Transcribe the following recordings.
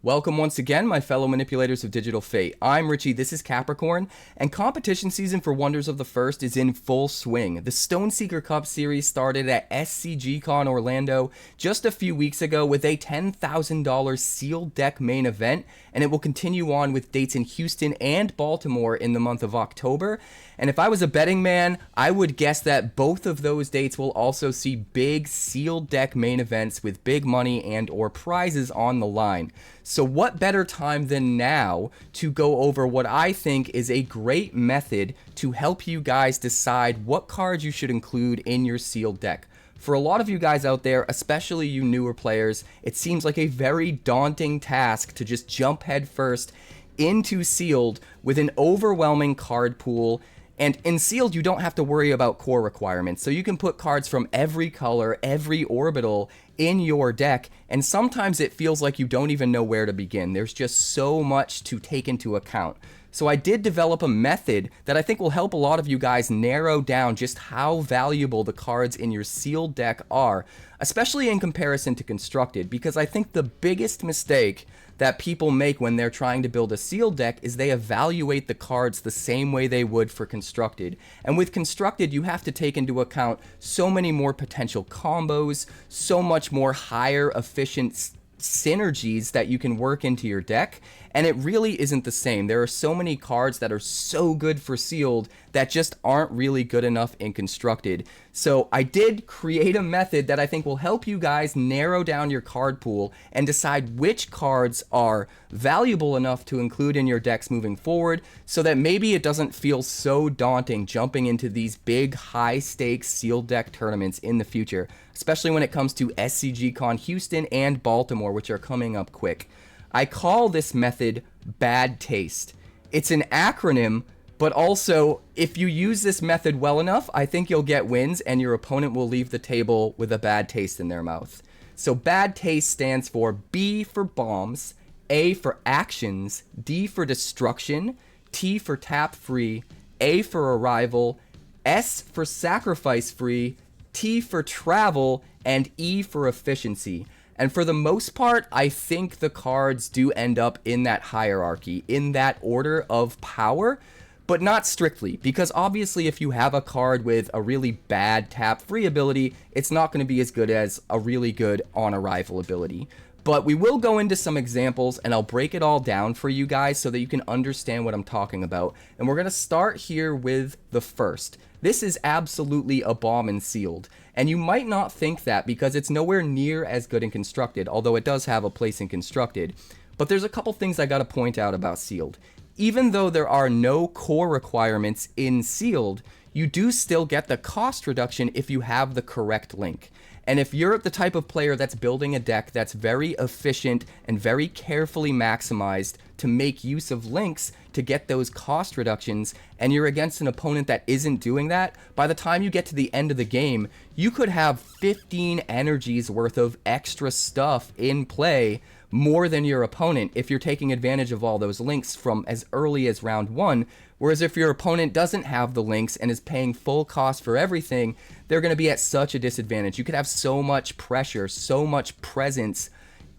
Welcome once again, my fellow manipulators of digital fate. I'm Richie, this is Capricorn, and competition season for Wonders of the First is in full swing. The Stoneseeker Cup series started at SCGCON Orlando just a few weeks ago with a $10,000 sealed deck main event, and it will continue on with dates in Houston and Baltimore in the month of October. And if I was a betting man, I would guess that both of those dates will also see big sealed deck main events with big money and or prizes on the line. So what better time than now to go over what I think is a great method to help you guys decide what cards you should include in your sealed deck. For a lot of you guys out there, especially you newer players, it seems like a very daunting task to just jump headfirst into sealed with an overwhelming card pool. And in sealed, you don't have to worry about core requirements. So you can put cards from every color, every orbital in your deck. And sometimes it feels like you don't even know where to begin. There's just so much to take into account. So I did develop a method that I think will help a lot of you guys narrow down just how valuable the cards in your sealed deck are, especially in comparison to constructed, because I think the biggest mistake that people make when they're trying to build a sealed deck is they evaluate the cards the same way they would for constructed. And with constructed, you have to take into account so many more potential combos, so much more higher efficient synergies that you can work into your deck, and it really isn't the same. There are so many cards that are so good for sealed that just aren't really good enough in constructed. So I did create a method that I think will help you guys narrow down your card pool and decide which cards are valuable enough to include in your decks moving forward, so that maybe it doesn't feel so daunting jumping into these big high stakes sealed deck tournaments in the future, especially when it comes to SCGCON Houston and Baltimore, which are coming up quick. I call this method Bad Taste. It's an acronym, but also if you use this method well enough, I think you'll get wins and your opponent will leave the table with a bad taste in their mouth. So Bad Taste stands for B for bombs, A for actions, D for destruction, T for tap free, A for arrival, S for sacrifice free, T for travel, and E for efficiency. And for the most part, I think the cards do end up in that hierarchy, in that order of power, but not strictly, because obviously if you have a card with a really bad tap-free ability, it's not going to be as good as a really good on-arrival ability. But we will go into some examples, and I'll break it all down for you guys so that you can understand what I'm talking about. And we're going to start here with the first. This is absolutely a bomb in sealed. And you might not think that because it's nowhere near as good in constructed, although it does have a place in constructed. But there's a couple things I got to point out about sealed. Even though there are no core requirements in sealed, you do still get the cost reduction if you have the correct link. And if you're the type of player that's building a deck that's very efficient and very carefully maximized to make use of links to get those cost reductions, and you're against an opponent that isn't doing that, by the time you get to the end of the game, you could have 15 energies worth of extra stuff in play, more than your opponent, if you're taking advantage of all those links from as early as round 1. Whereas if your opponent doesn't have the links and is paying full cost for everything, they're going to be at such a disadvantage. You could have so much pressure, so much presence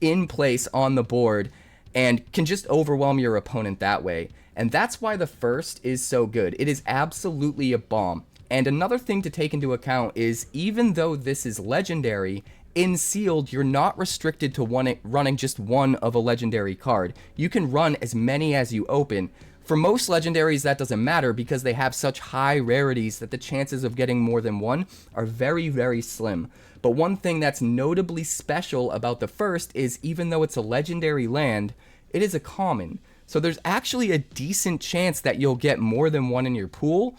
in place on the board, and can just overwhelm your opponent that way. And that's why the first is so good. It is absolutely a bomb. And another thing to take into account is, even though this is legendary, in sealed, you're not restricted to running just one of a legendary card. You can run as many as you open. For most legendaries, that doesn't matter because they have such high rarities that the chances of getting more than one are very, very slim. But one thing that's notably special about the first is, even though it's a legendary land, it is a common. So there's actually a decent chance that you'll get more than one in your pool.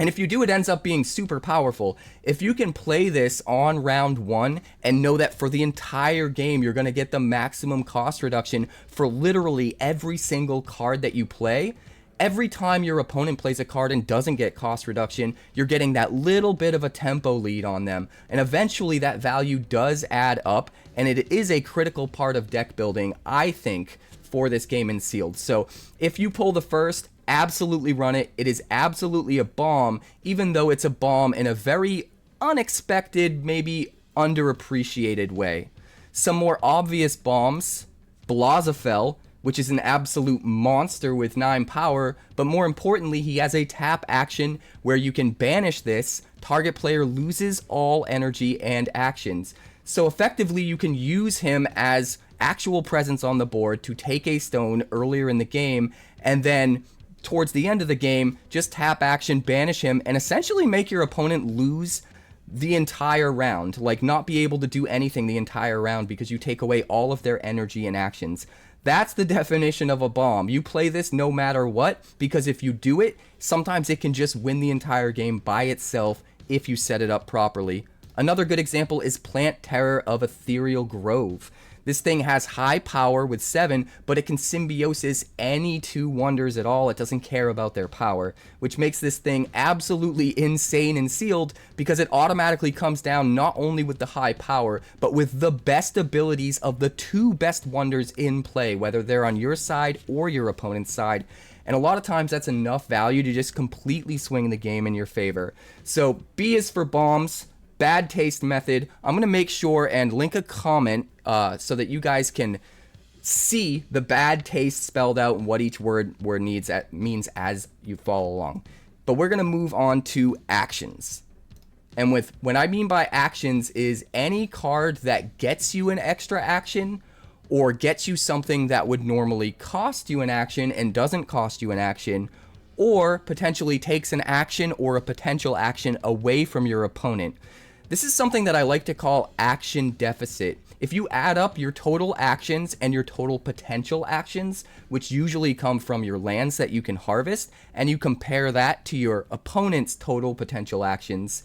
And if you do, it ends up being super powerful. If you can play this on round 1 and know that for the entire game you're going to get the maximum cost reduction for literally every single card that you play, every time your opponent plays a card and doesn't get cost reduction, you're getting that little bit of a tempo lead on them. And eventually that value does add up, and it is a critical part of deck building, I think, for this game in sealed. So if you pull the first, absolutely run it. It is absolutely a bomb, even though it's a bomb in a very unexpected, maybe underappreciated way. Some more obvious bombs Blazafell, which is an absolute monster with 9 power, but more importantly, he has a tap action where you can banish this, target player loses all energy and actions. So effectively, you can use him as actual presence on the board to take a stone earlier in the game, and then towards the end of the game, just tap action, banish him, and essentially make your opponent lose the entire round, like not be able to do anything the entire round because you take away all of their energy and actions. That's the definition of a bomb. You play this no matter what, because if you do it, sometimes it can just win the entire game by itself if you set it up properly. Another good example is Plant Terror of Ethereal Grove. This thing has high power with 7, but it can symbiosis any 2 wonders at all. It doesn't care about their power, which makes this thing absolutely insane and sealed because it automatically comes down not only with the high power, but with the best abilities of the 2 best wonders in play, whether they're on your side or your opponent's side. And a lot of times that's enough value to just completely swing the game in your favor. So B is for bombs. Bad taste method. I'm going to make sure and link a comment so that you guys can see the bad taste spelled out and what each word means as you follow along. But we're going to move on to actions. And what I mean by actions is any card that gets you an extra action or gets you something that would normally cost you an action and doesn't cost you an action, or potentially takes an action or a potential action away from your opponent. This is something that I like to call action deficit. If you add up your total actions and your total potential actions, which usually come from your lands that you can harvest, and you compare that to your opponent's total potential actions,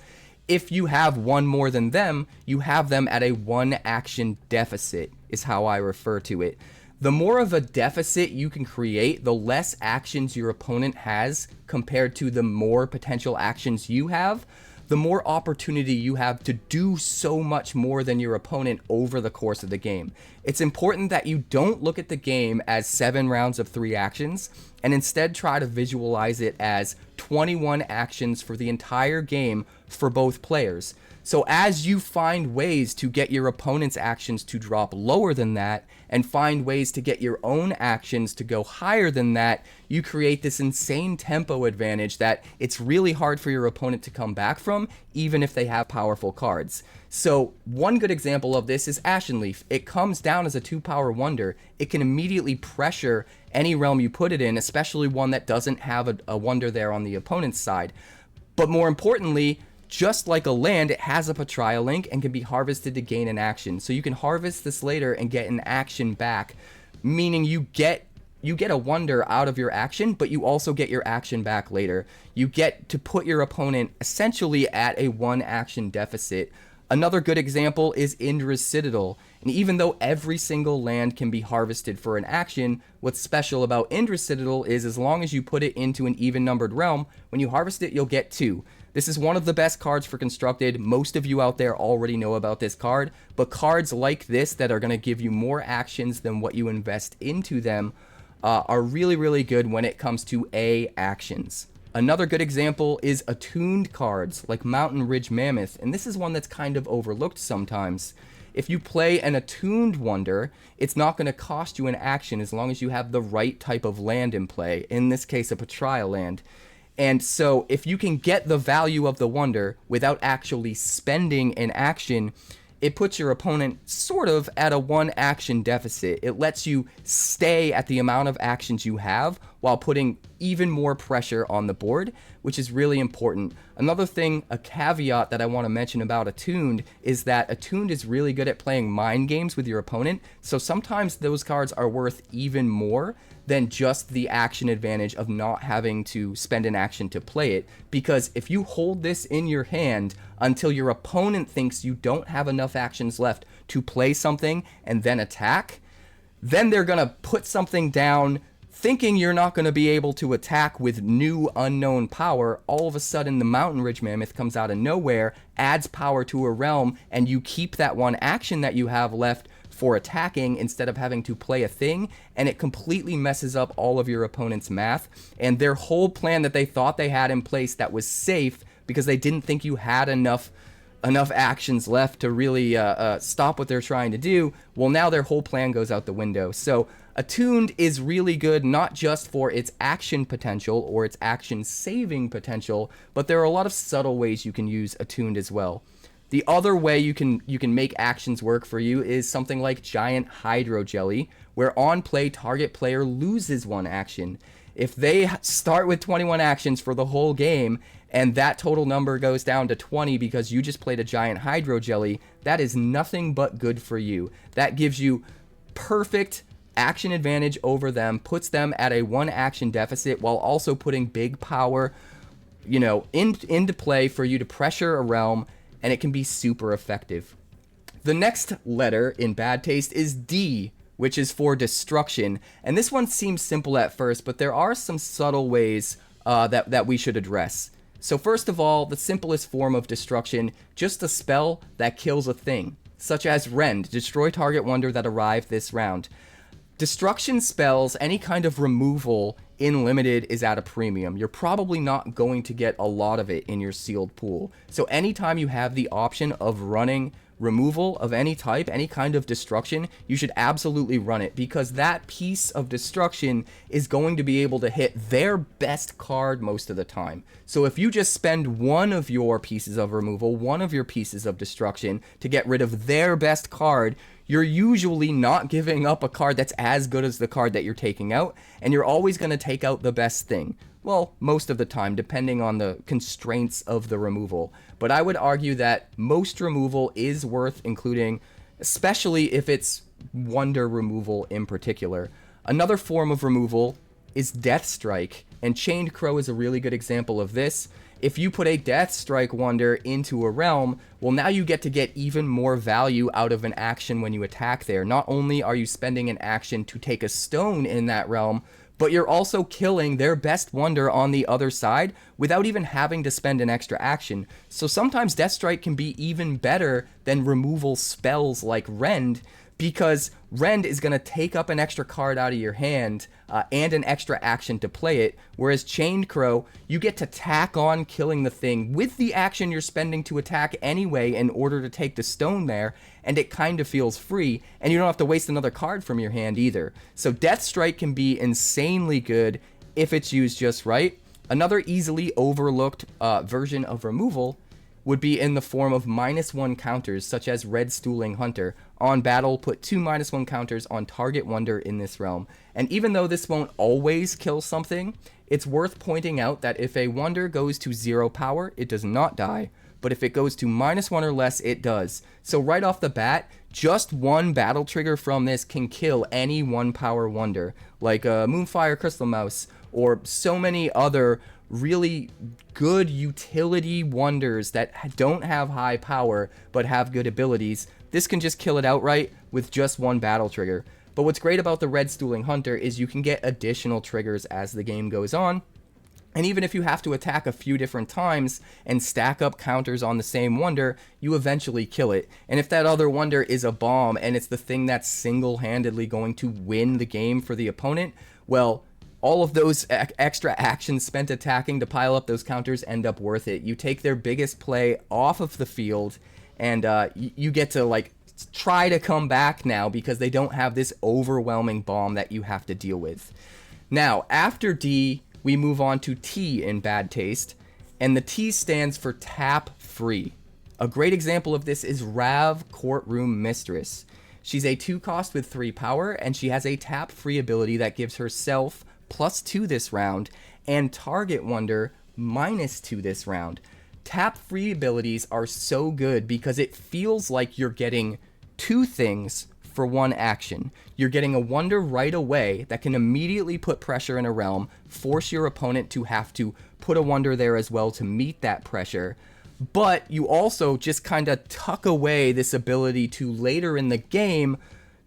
if you have one more than them, you have them at a 1 action deficit, is how I refer to it. The more of a deficit you can create, the less actions your opponent has compared to the more potential actions you have, the more opportunity you have to do so much more than your opponent over the course of the game. It's important that you don't look at the game as 7 rounds of 3 actions, and instead try to visualize it as 21 actions for the entire game for both players. So as you find ways to get your opponent's actions to drop lower than that, and find ways to get your own actions to go higher than that, you create this insane tempo advantage that it's really hard for your opponent to come back from, even if they have powerful cards. So one good example of this is Ashen Leaf. It comes down as a 2-power wonder. It can immediately pressure any realm you put it in, especially one that doesn't have a wonder there on the opponent's side. But more importantly, just like a land, it has a Patria link and can be harvested to gain an action. So you can harvest this later and get an action back, meaning you get a wonder out of your action, but you also get your action back later. You get to put your opponent essentially at a 1 action deficit. Another good example is Indra's Citadel. And even though every single land can be harvested for an action, what's special about Indra's Citadel is as long as you put it into an even numbered realm, when you harvest it, you'll get 2. This is one of the best cards for Constructed. Most of you out there already know about this card, but cards like this that are going to give you more actions than what you invest into them are really, really good when it comes to A actions. Another good example is attuned cards like Mountain Ridge Mammoth, and this is one that's kind of overlooked sometimes. If you play an attuned wonder, it's not going to cost you an action as long as you have the right type of land in play, in this case a Patria land. And so if you can get the value of the wonder without actually spending an action, it puts your opponent sort of at a 1 action deficit. It lets you stay at the amount of actions you have while putting even more pressure on the board, which is really important. Another thing, a caveat that I want to mention about Attuned is that Attuned is really good at playing mind games with your opponent. So sometimes those cards are worth even more than just the action advantage of not having to spend an action to play it. Because if you hold this in your hand until your opponent thinks you don't have enough actions left to play something and then attack, then they're going to put something down thinking you're not going to be able to attack with new unknown power. All of a sudden the Mountain Ridge Mammoth comes out of nowhere, adds power to a realm, and you keep that 1 action that you have left for attacking instead of having to play a thing, and it completely messes up all of your opponent's math and their whole plan that they thought they had in place that was safe because they didn't think you had enough enough actions left to really stop what they're trying to do, well, now their whole plan goes out the window. So Attuned is really good, not just for its action potential or its action saving potential, but there are a lot of subtle ways you can use Attuned as well. The other way you can make actions work for you is something like Giant Hydro Jelly, where on play, target player loses one action. If they start with 21 actions for the whole game, and that total number goes down to 20 because you just played a Giant Hydro Jelly, that is nothing but good for you. That gives you perfect action advantage over them, puts them at a 1 action deficit while also putting big power, into play for you to pressure a realm, and it can be super effective. The next letter in Bad Taste is D, which is for destruction. And this one seems simple at first, but there are some subtle ways that we should address. So first of all, the simplest form of destruction, just a spell that kills a thing, such as Rend, destroy target wonder that arrived this round. Destruction spells, any kind of removal in Limited is at a premium. You're probably not going to get a lot of it in your sealed pool. So anytime you have the option of running removal of any type, any kind of destruction, you should absolutely run it, because that piece of destruction is going to be able to hit their best card most of the time. So if you just spend one of your pieces of removal, one of your pieces of destruction to get rid of their best card, you're usually not giving up a card that's as good as the card that you're taking out, and you're always going to take out the best thing. Well, most of the time, depending on the constraints of the removal. But I would argue that most removal is worth including, especially if it's wonder removal in particular. Another form of removal is Death Strike, and Chained Crow is a really good example of this. If you put a Death Strike wonder into a realm, well, now you get to get even more value out of an action when you attack there. Not only are you spending an action to take a stone in that realm, but you're also killing their best wonder on the other side without even having to spend an extra action. So sometimes Death Strike can be even better than removal spells like Rend, because Rend is going to take up an extra card out of your hand and an extra action to play it, whereas Chained Crow, you get to tack on killing the thing with the action you're spending to attack anyway in order to take the stone there, and it kind of feels free, and you don't have to waste another card from your hand either. So Death Strike can be insanely good if it's used just right. Another easily overlooked version of removal would be in the form of -1 counters, such as Red Stooling Hunter. On battle, put 2 -1 counters on target wonder in this realm. And even though this won't always kill something, it's worth pointing out that if a wonder goes to 0 power, it does not die. But if it goes to -1 or less, it does. So right off the bat, just one battle trigger from this can kill any 1 power wonder, like Moonfire Crystal Mouse, or so many other really good utility wonders that don't have high power but have good abilities. This can just kill it outright with just one battle trigger. But what's great about the Red Stooling Hunter is you can get additional triggers as the game goes on. And even if you have to attack a few different times and stack up counters on the same wonder, you eventually kill it. And if that other wonder is a bomb and it's the thing that's single-handedly going to win the game for the opponent, well, all of those extra actions spent attacking to pile up those counters end up worth it. You take their biggest play off of the field, and you get to try to come back now because they don't have this overwhelming bomb that you have to deal with. Now, after D, we move on to T in Bad Taste, and the T stands for Tap Free. A great example of this is Rav Courtroom Mistress. She's a 2-cost with 3 power, and she has a tap free ability that gives herself +2 this round, and target wonder -2 this round. Tap free abilities are so good because it feels like you're getting 2 things for 1 action. You're getting a wonder right away that can immediately put pressure in a realm, force your opponent to have to put a wonder there as well to meet that pressure. But you also just kind of tuck away this ability to later in the game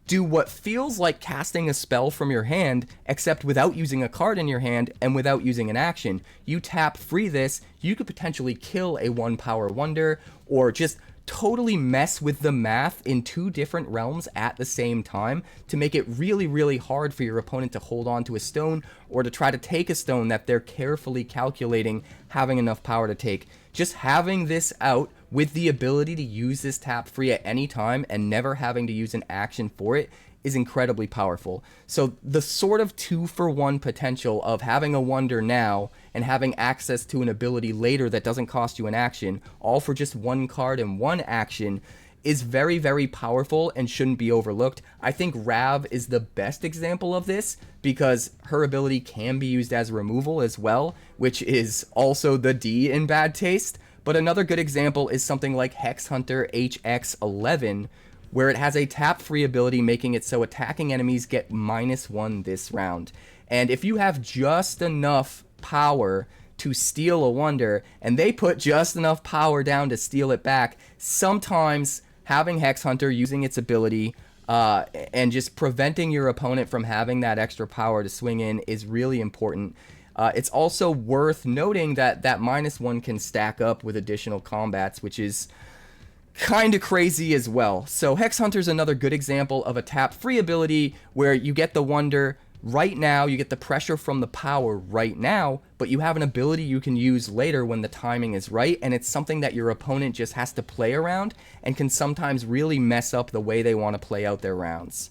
do what feels like casting a spell from your hand, except without using a card in your hand and without using an action. You tap free this, you could potentially kill a 1 power wonder, or just totally mess with the math in 2 different realms at the same time to make it really, really hard for your opponent to hold on to a stone or to try to take a stone that they're carefully calculating having enough power to take. Just having this out with the ability to use this tap free at any time and never having to use an action for it, is incredibly powerful. So the sort of 2-for-1 potential of having a wonder now and having access to an ability later that doesn't cost you an action, all for just one card and one action, is very, very powerful and shouldn't be overlooked. I think Rav is the best example of this because her ability can be used as removal as well, which is also the D in Bad Taste. But another good example is something like Hex Hunter HX11, where it has a tap-free ability making it so attacking enemies get -1 this round. And if you have just enough power to steal a wonder, and they put just enough power down to steal it back, sometimes having Hex Hunter using its ability and just preventing your opponent from having that extra power to swing in is really important. It's also worth noting that that -1 can stack up with additional combats, which is kind of crazy as well. So Hex Hunter's another good example of a tap-free ability where you get the wonder right now, you get the pressure from the power right now, but you have an ability you can use later when the timing is right, and it's something that your opponent just has to play around and can sometimes really mess up the way they want to play out their rounds.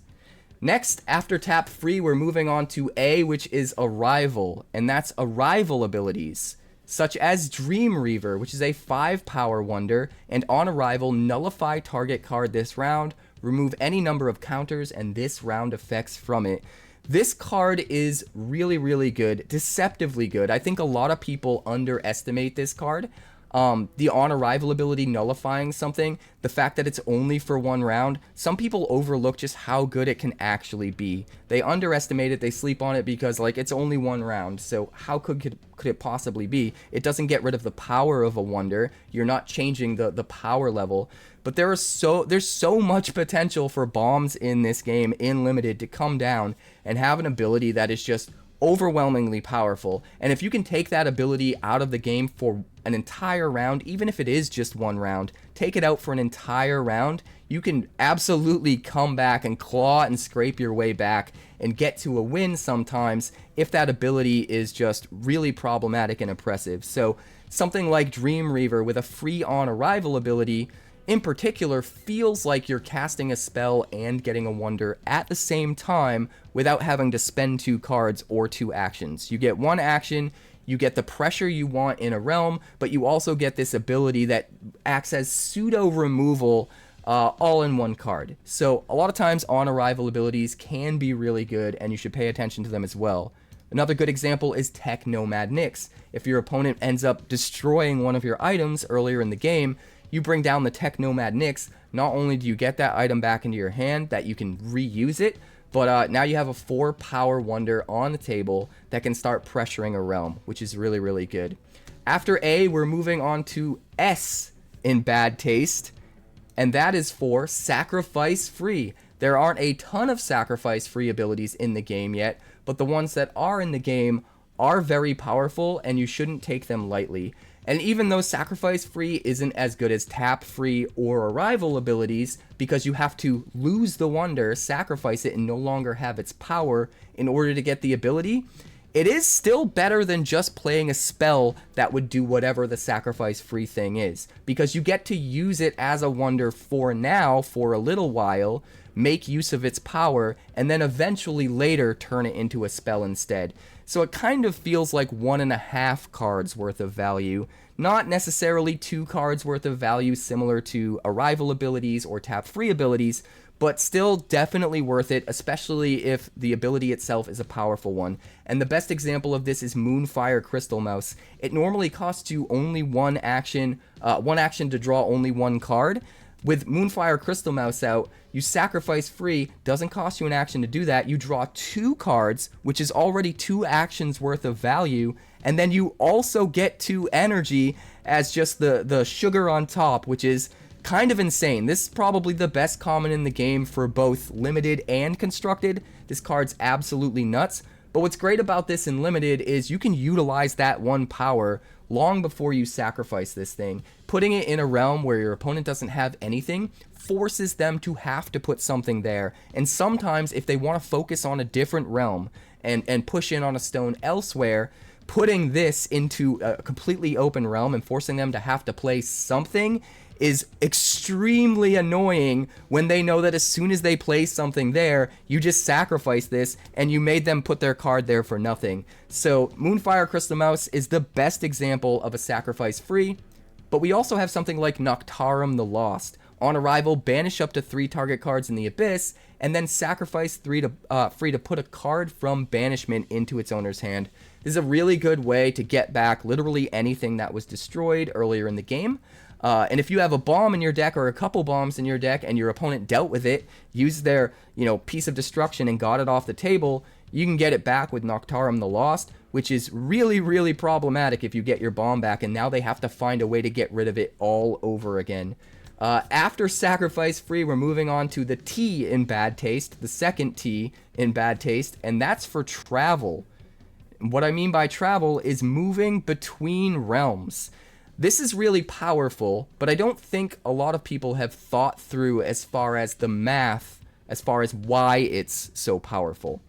Next, after tap free, we're moving on to A, which is Arrival, and that's Arrival abilities, such as Dream Reaver, which is a 5-power wonder, and on arrival, nullify target card this round, remove any number of counters and this round effects from it. This card is really, really good, deceptively good. I think a lot of people underestimate this card. The on arrival ability nullifying something, the fact that it's only for one round, some people overlook just how good it can actually be. They underestimate it, they sleep on it because like it's only one round, so how could it possibly be? It doesn't get rid of the power of a wonder, you're not changing the power level, but there's so much potential for bombs in this game in Limited to come down and have an ability that is just overwhelmingly powerful. And if you can take that ability out of the game for an entire round, even if it is just one round, take it out for an entire round, you can absolutely come back and claw and scrape your way back and get to a win sometimes if that ability is just really problematic and oppressive. So something like Dream Reaver with a free on arrival ability in particular feels like you're casting a spell and getting a wonder at the same time without having to spend 2 cards or 2 actions. You get 1 action, you get the pressure you want in a realm, but you also get this ability that acts as pseudo removal all in 1 card. So a lot of times on arrival abilities can be really good and you should pay attention to them as well. Another good example is Technomad Nyx. If your opponent ends up destroying one of your items earlier in the game, you bring down the Technomad Nyx, not only do you get that item back into your hand that you can reuse it, but now you have a 4-power wonder on the table that can start pressuring a realm, which is really, really good. After A, we're moving on to S in Bad Taste, and that is for Sacrifice Free. There aren't a ton of Sacrifice Free abilities in the game yet, but the ones that are in the game are very powerful, and you shouldn't take them lightly. And even though Sacrifice Free isn't as good as Tap Free or Arrival abilities, because you have to lose the wonder, sacrifice it, and no longer have its power in order to get the ability, it is still better than just playing a spell that would do whatever the Sacrifice Free thing is, because you get to use it as a wonder for now, for a little while, make use of its power, and then eventually later turn it into a spell instead. So it kind of feels like 1.5 cards worth of value, not necessarily 2 cards worth of value similar to Arrival abilities or Tap Free abilities, but still definitely worth it, especially if the ability itself is a powerful one. And the best example of this is Moonfire Crystal Mouse. It normally costs you only one action to draw only 1 card. With Moonfire Crystal Mouse out, you sacrifice free, doesn't cost you an action to do that, you draw 2 cards, which is already 2 actions worth of value, and then you also get 2 energy as just the sugar on top, which is kind of insane. This is probably the best common in the game for both Limited and Constructed. This card's absolutely nuts, but what's great about this in Limited is you can utilize that 1 power long before you sacrifice this thing. Putting it in a realm where your opponent doesn't have anything forces them to have to put something there. And sometimes if they want to focus on a different realm and push in on a stone elsewhere, putting this into a completely open realm and forcing them to have to play something is extremely annoying when they know that as soon as they place something there, you just sacrifice this and you made them put their card there for nothing. So Moonfire Crystal Mouse is the best example of a sacrifice free, but we also have something like Noctarum the Lost. On arrival, banish up to 3 target cards in the Abyss, and then sacrifice free to put a card from banishment into its owner's hand. This is a really good way to get back literally anything that was destroyed earlier in the game. And if you have a bomb in your deck or a couple bombs in your deck and your opponent dealt with it, used their, piece of destruction and got it off the table, you can get it back with Noctarum the Lost, which is really, really problematic if you get your bomb back and now they have to find a way to get rid of it all over again. After sacrifice free, we're moving on to the T in Bad Taste, the second T in Bad Taste, and that's for travel. What I mean by travel is moving between realms. This is really powerful, but I don't think a lot of people have thought through as far as the math, as far as why it's so powerful.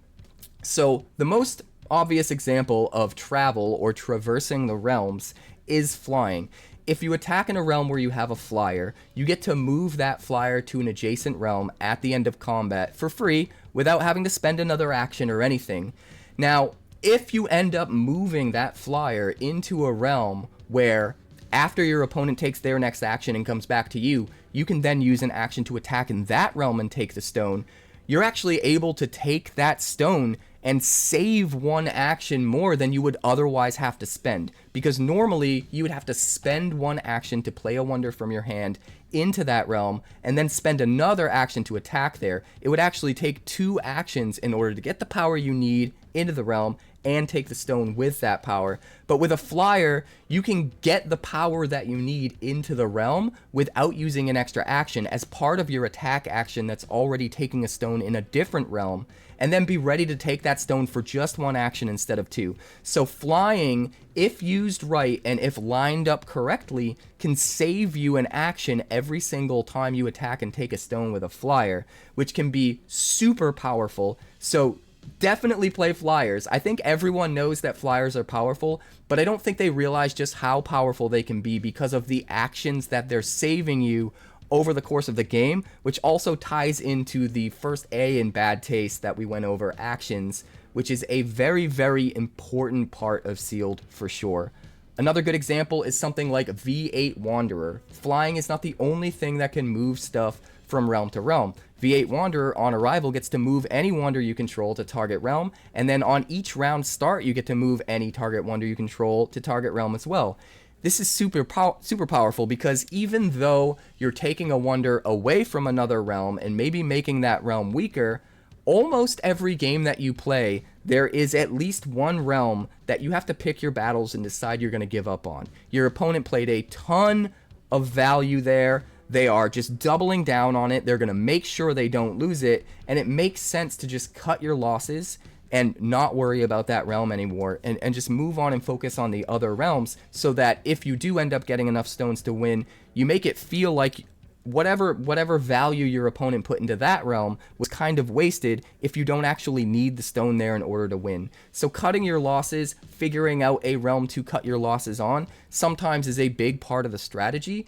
So the most obvious example of travel or traversing the realms is flying. If you attack in a realm where you have a flyer, you get to move that flyer to an adjacent realm at the end of combat for free without having to spend another action or anything. Now, if you end up moving that flyer into a realm where after your opponent takes their next action and comes back to you, you can then use an action to attack in that realm and take the stone, you're actually able to take that stone and save one action more than you would otherwise have to spend. Because normally, you would have to spend one action to play a wonder from your hand into that realm, and then spend another action to attack there. It would actually take 2 actions in order to get the power you need into the realm and take the stone with that power. But with a flyer, you can get the power that you need into the realm without using an extra action as part of your attack action that's already taking a stone in a different realm, and then be ready to take that stone for just 1 action instead of 2. So flying, if used right and if lined up correctly, can save you an action every single time you attack and take a stone with a flyer, which can be super powerful. So definitely play flyers. I think everyone knows that flyers are powerful, but I don't think they realize just how powerful they can be because of the actions that they're saving you over the course of the game, which also ties into the first A in Bad Taste that we went over, actions, which is a very, very important part of Sealed for sure. Another good example is something like V8 Wanderer. Flying is not the only thing that can move stuff from realm to realm. V8 Wanderer on arrival gets to move any wonder you control to target realm, and then on each round start you get to move any target wonder you control to target realm as well. This is super powerful because even though you're taking a wonder away from another realm and maybe making that realm weaker, almost every game that you play, there is at least one realm that you have to pick your battles and decide you're going to give up on. Your opponent played a ton of value there. They are just doubling down on it. They're going to make sure they don't lose it, and it makes sense to just cut your losses and not worry about that realm anymore, and just move on and focus on the other realms, so that if you do end up getting enough stones to win, you make it feel like whatever value your opponent put into that realm was kind of wasted if you don't actually need the stone there in order to win. So cutting your losses, figuring out a realm to cut your losses on, sometimes is a big part of the strategy,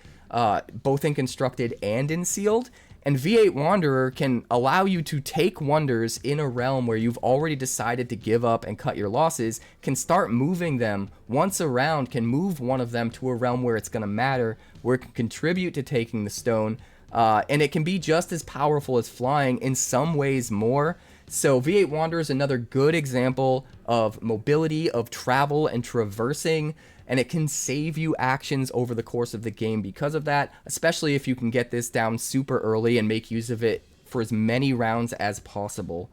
both in Constructed and in Sealed. And V8 Wanderer can allow you to take wonders in a realm where you've already decided to give up and cut your losses, can start moving them once a round, can move one of them to a realm where it's going to matter, where it can contribute to taking the stone, and it can be just as powerful as flying, in some ways more. So V8 Wanderer is another good example of mobility, of travel and traversing, and it can save you actions over the course of the game because of that, especially if you can get this down super early and make use of it for as many rounds as possible.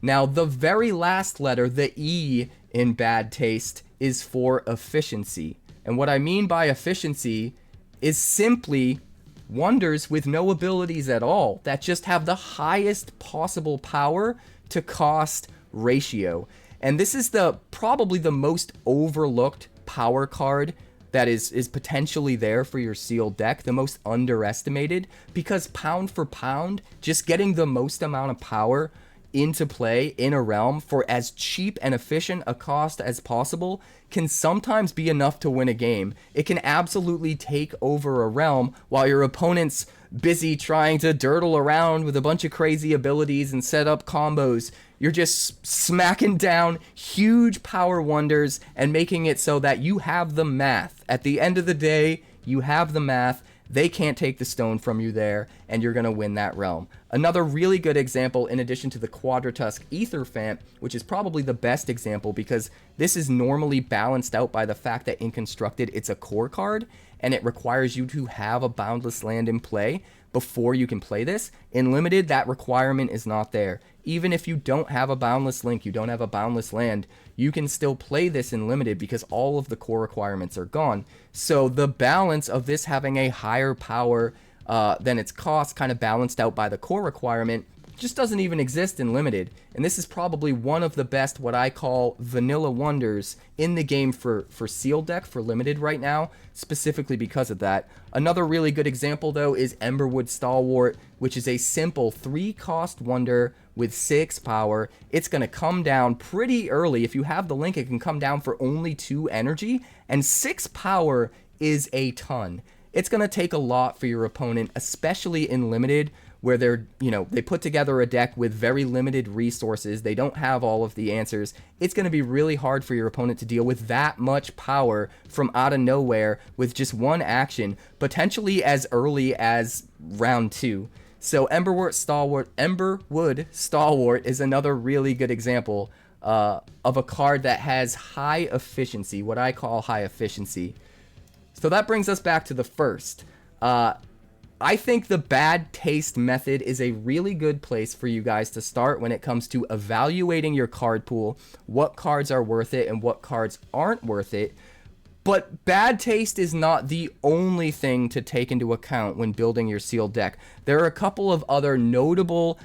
Now, the very last letter, the E in Bad Taste, is for efficiency. And what I mean by efficiency is simply wonders with no abilities at all, that just have the highest possible power to cost ratio. And this is probably the most overlooked power card that is potentially there for your Sealed deck, the most underestimated, because pound for pound, just getting the most amount of power into play in a realm for as cheap and efficient a cost as possible can sometimes be enough to win a game. It can absolutely take over a realm while your opponent's busy trying to dirtle around with a bunch of crazy abilities and set up combos. You're just smacking down huge power wonders and making it so that you have the math. At the end of the day, you have the math. They can't take the stone from you there, and you're going to win that realm. Another really good example, in addition to the Quadratusk Aetherfant, which is probably the best example because this is normally balanced out by the fact that in Constructed it's a core card, and it requires you to have a Boundless Land in play before you can play this. In Limited, that requirement is not there. Even if you don't have a Boundless Link, you don't have a Boundless Land, you can still play this in Limited because all of the core requirements are gone. So the balance of this having a higher power than its cost, kind of balanced out by the core requirement, just doesn't even exist in Limited. And this is probably one of the best, what I call vanilla wonders in the game for sealed deck for Limited right now, specifically because of that. Another really good example though is Emberwood Stalwart, which is a simple 3-cost wonder with 6 power. It's going to come down pretty early. If you have the link, it can come down for only 2 energy, and 6 power is a ton. It's going to take a lot for your opponent, especially in Limited, where they put together a deck with very limited resources. They don't have all of the answers. It's going to be really hard for your opponent to deal with that much power from out of nowhere with just one action, potentially as early as round 2. So Emberwood Stalwart is another really good example of a card that has high efficiency, what I call high efficiency. So that brings us back to the first. I think the bad taste method is a really good place for you guys to start when it comes to evaluating your card pool, what cards are worth it and what cards aren't worth it. But bad taste is not the only thing to take into account when building your sealed deck. There are a couple of other notable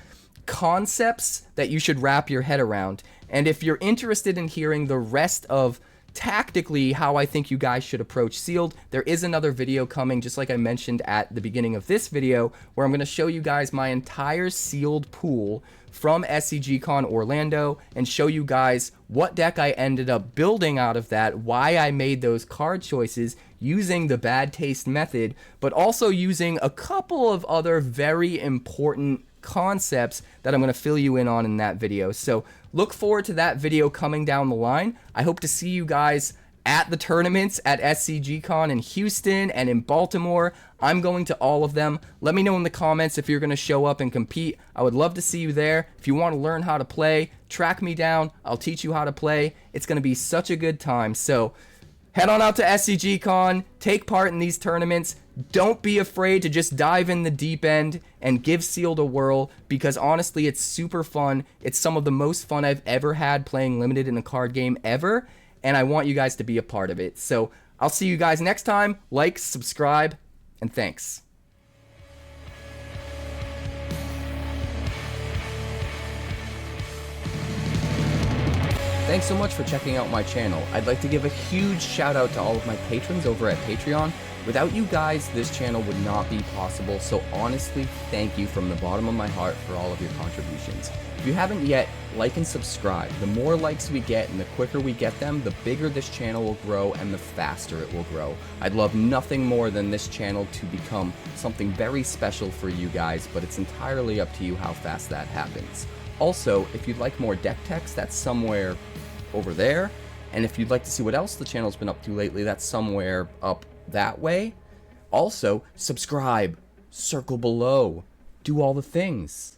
concepts that you should wrap your head around. And if you're interested in hearing the rest of tactically how I think you guys should approach sealed, there is another video coming, just like I mentioned at the beginning of this video, where I'm going to show you guys my entire sealed pool from SCGCON Orlando and show you guys what deck I ended up building out of that, why I made those card choices using the bad taste method, but also using a couple of other very important concepts that I'm going to fill you in on in that video. So look forward to that video coming down the line. I hope to see you guys at the tournaments at SCGCON in Houston and in Baltimore. I'm going to all of them. Let me know in the comments if you're going to show up and compete. I would love to see you there. If you want to learn how to play, track me down. I'll teach you how to play. It's going to be such a good time. So head on out to SCGCON, take part in these tournaments. Don't be afraid to just dive in the deep end and give sealed a whirl, because honestly, it's super fun. It's some of the most fun I've ever had playing Limited in a card game ever, and I want you guys to be a part of it. So I'll see you guys next time. Like, subscribe, and thanks. Thanks so much for checking out my channel. I'd like to give a huge shout out to all of my patrons over at Patreon. Without you guys, this channel would not be possible, so honestly, thank you from the bottom of my heart for all of your contributions. If you haven't yet, like and subscribe. The more likes we get and the quicker we get them, the bigger this channel will grow and the faster it will grow. I'd love nothing more than this channel to become something very special for you guys, but it's entirely up to you how fast that happens. Also, if you'd like more deck text, that's somewhere over there. And if you'd like to see what else the channel's been up to lately, that's somewhere up that way. Also, subscribe, circle below, do all the things.